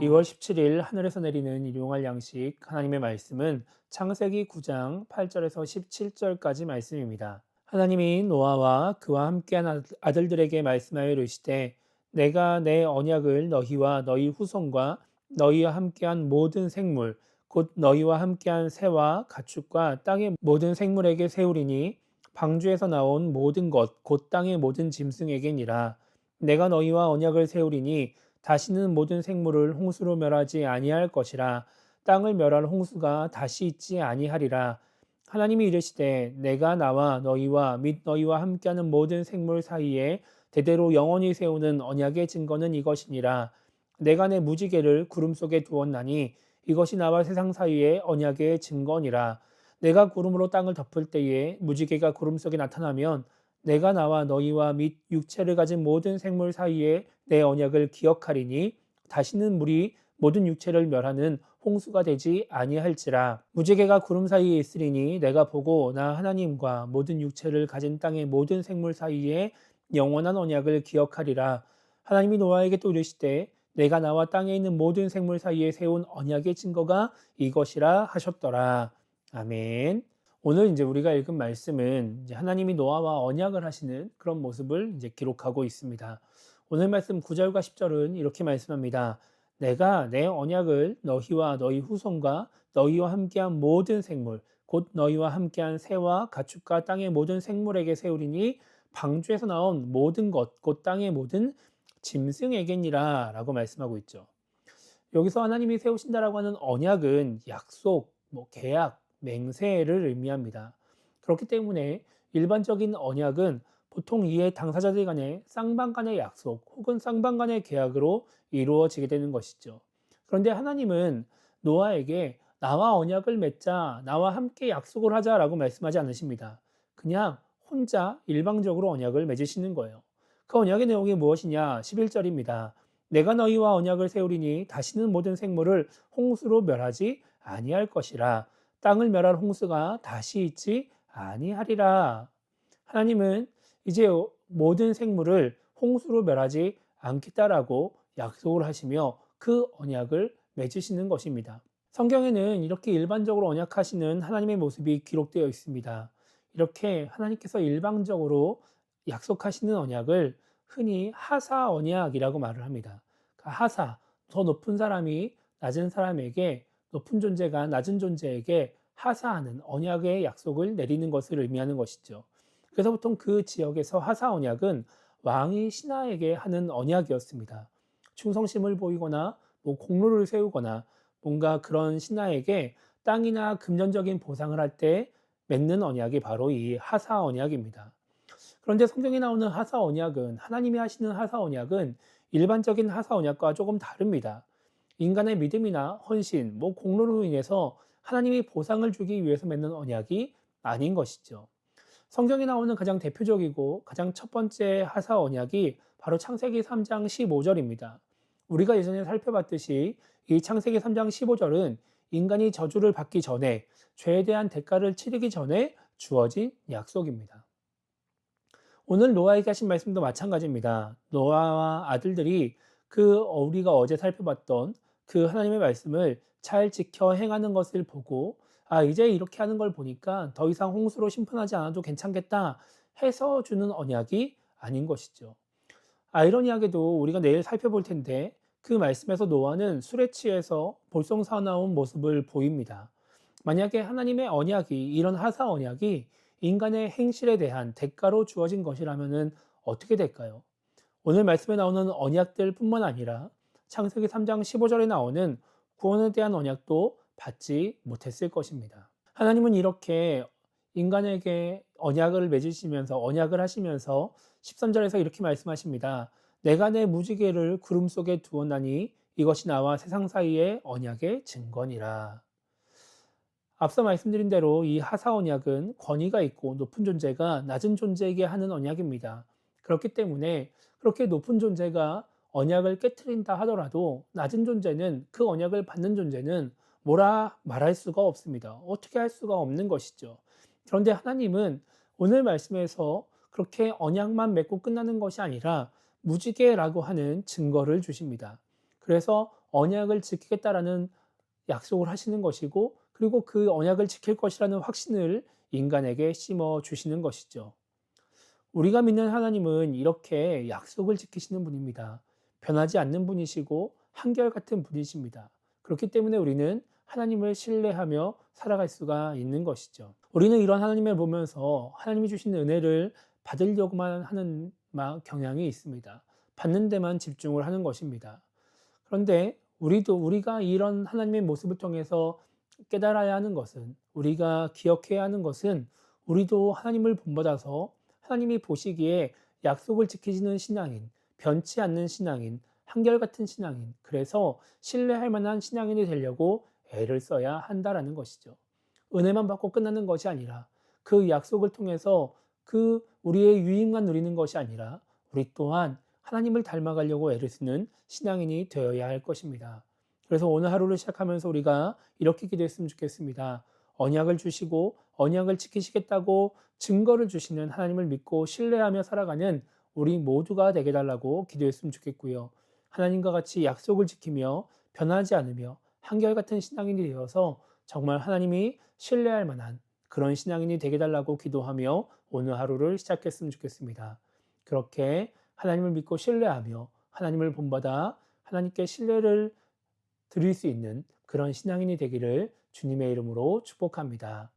2월 17일 하늘에서 내리는 일용할 양식 하나님의 말씀은 창세기 9장 8절에서 17절까지 말씀입니다. 하나님이 노아와 그와 함께한 아들들에게 말씀하여 이르시되 내가 내 언약을 너희와 너희 후손과 너희와 함께한 모든 생물 곧 너희와 함께한 새와 가축과 땅의 모든 생물에게 세우리니 방주에서 나온 모든 것 곧 땅의 모든 짐승에게니라. 내가 너희와 언약을 세우리니 다시는 모든 생물을 홍수로 멸하지 아니할 것이라. 땅을 멸할 홍수가 다시 있지 아니하리라. 하나님이 이르시되 내가 나와 너희와 및 너희와 함께하는 모든 생물 사이에 대대로 영원히 세우는 언약의 증거는 이것이니라. 내가 내 무지개를 구름 속에 두었나니 이것이 나와 세상 사이의 언약의 증거니라. 내가 구름으로 땅을 덮을 때에 무지개가 구름 속에 나타나면 내가 나와 너희와 및 육체를 가진 모든 생물 사이에 내 언약을 기억하리니 다시는 물이 모든 육체를 멸하는 홍수가 되지 아니할지라. 무지개가 구름 사이에 있으리니 내가 보고 나 하나님과 모든 육체를 가진 땅의 모든 생물 사이에 영원한 언약을 기억하리라. 하나님이 노아에게 또 이르시되 내가 나와 땅에 있는 모든 생물 사이에 세운 언약의 증거가 이것이라 하셨더라. 아멘. 오늘 이제 우리가 읽은 말씀은 이제 하나님이 노아와 언약을 하시는 그런 모습을 이제 기록하고 있습니다. 오늘 말씀 9절과 10절은 이렇게 말씀합니다. 내가 내 언약을 너희와 너희 후손과 너희와 함께한 모든 생물 곧 너희와 함께한 새와 가축과 땅의 모든 생물에게 세우리니 방주에서 나온 모든 것 곧 땅의 모든 짐승에게니라 라고 말씀하고 있죠. 여기서 하나님이 세우신다라고 하는 언약은 약속, 계약, 맹세를 의미합니다. 그렇기 때문에 일반적인 언약은 보통 이해 당사자들 간의 쌍방 간의 약속 혹은 쌍방 간의 계약으로 이루어지게 되는 것이죠. 그런데 하나님은 노아에게 나와 언약을 맺자, 나와 함께 약속을 하자라고 말씀하지 않으십니다. 그냥 혼자 일방적으로 언약을 맺으시는 거예요. 그 언약의 내용이 무엇이냐? 11절입니다. 내가 너희와 언약을 세우리니 다시는 모든 생물을 홍수로 멸하지 아니할 것이라. 땅을 멸할 홍수가 다시 있지 아니하리라. 하나님은 이제 모든 생물을 홍수로 멸하지 않겠다라고 약속을 하시며 그 언약을 맺으시는 것입니다. 성경에는 이렇게 일반적으로 언약하시는 하나님의 모습이 기록되어 있습니다. 이렇게 하나님께서 일방적으로 약속하시는 언약을 흔히 하사 언약이라고 말을 합니다. 하사, 더 높은 사람이 낮은 사람에게, 높은 존재가 낮은 존재에게 하사하는 언약의 약속을 내리는 것을 의미하는 것이죠. 그래서 보통 그 지역에서 하사 언약은 왕이 신하에게 하는 언약이었습니다. 충성심을 보이거나 공로를 세우거나 뭔가 그런 신하에게 땅이나 금전적인 보상을 할 때 맺는 언약이 바로 이 하사 언약입니다. 그런데 성경에 나오는 하사 언약은, 하나님이 하시는 하사 언약은 일반적인 하사 언약과 조금 다릅니다. 인간의 믿음이나 헌신, 공로로 인해서 하나님이 보상을 주기 위해서 맺는 언약이 아닌 것이죠. 성경에 나오는 가장 대표적이고 가장 첫 번째 하사 언약이 바로 창세기 3장 15절입니다. 우리가 예전에 살펴봤듯이 이 창세기 3장 15절은 인간이 저주를 받기 전에, 죄에 대한 대가를 치르기 전에 주어진 약속입니다. 오늘 노아에게 하신 말씀도 마찬가지입니다. 노아와 아들들이 우리가 어제 살펴봤던 그 하나님의 말씀을 잘 지켜 행하는 것을 보고, 이제 이렇게 하는 걸 보니까 더 이상 홍수로 심판하지 않아도 괜찮겠다 해서 주는 언약이 아닌 것이죠. 아이러니하게도 우리가 내일 살펴볼 텐데 그 말씀에서 노아는 술에 취해서 볼썽사나운 모습을 보입니다. 만약에 하나님의 언약이, 이런 하사 언약이 인간의 행실에 대한 대가로 주어진 것이라면 어떻게 될까요? 오늘 말씀에 나오는 언약들 뿐만 아니라 창세기 3장 15절에 나오는 구원에 대한 언약도 받지 못했을 것입니다. 하나님은 이렇게 인간에게 언약을 맺으시면서, 언약을 하시면서 13절에서 이렇게 말씀하십니다. 내가 내 무지개를 구름 속에 두었나니 이것이 나와 세상 사이의 언약의 증거니라. 앞서 말씀드린 대로 이 하사 언약은 권위가 있고 높은 존재가 낮은 존재에게 하는 언약입니다. 그렇기 때문에 그렇게 높은 존재가 언약을 깨트린다 하더라도 낮은 존재는, 그 언약을 받는 존재는 뭐라 말할 수가 없습니다. 어떻게 할 수가 없는 것이죠. 그런데 하나님은 오늘 말씀에서 그렇게 언약만 맺고 끝나는 것이 아니라 무지개라고 하는 증거를 주십니다. 그래서 언약을 지키겠다라는 약속을 하시는 것이고, 그리고 그 언약을 지킬 것이라는 확신을 인간에게 심어 주시는 것이죠. 우리가 믿는 하나님은 이렇게 약속을 지키시는 분입니다. 변하지 않는 분이시고 한결같은 분이십니다. 그렇기 때문에 우리는 하나님을 신뢰하며 살아갈 수가 있는 것이죠. 우리는 이런 하나님을 보면서 하나님이 주신 은혜를 받으려고만 하는 경향이 있습니다. 받는 데만 집중을 하는 것입니다. 그런데 우리가 이런 하나님의 모습을 통해서 깨달아야 하는 것은, 우리가 기억해야 하는 것은, 우리도 하나님을 본받아서 하나님이 보시기에 약속을 지키시는 신앙인, 변치 않는 신앙인, 한결같은 신앙인, 그래서 신뢰할 만한 신앙인이 되려고 애를 써야 한다라는 것이죠. 은혜만 받고 끝나는 것이 아니라, 그 약속을 통해서 그 우리의 유익만 누리는 것이 아니라 우리 또한 하나님을 닮아가려고 애를 쓰는 신앙인이 되어야 할 것입니다. 그래서 오늘 하루를 시작하면서 우리가 이렇게 기도했으면 좋겠습니다. 언약을 주시고 언약을 지키시겠다고 증거를 주시는 하나님을 믿고 신뢰하며 살아가는 우리 모두가 되게 달라고 기도했으면 좋겠고요. 하나님과 같이 약속을 지키며 변하지 않으며 한결같은 신앙인이 되어서 정말 하나님이 신뢰할 만한 그런 신앙인이 되게 달라고 기도하며 오늘 하루를 시작했으면 좋겠습니다. 그렇게 하나님을 믿고 신뢰하며 하나님을 본받아 하나님께 신뢰를 드릴 수 있는 그런 신앙인이 되기를 주님의 이름으로 축복합니다.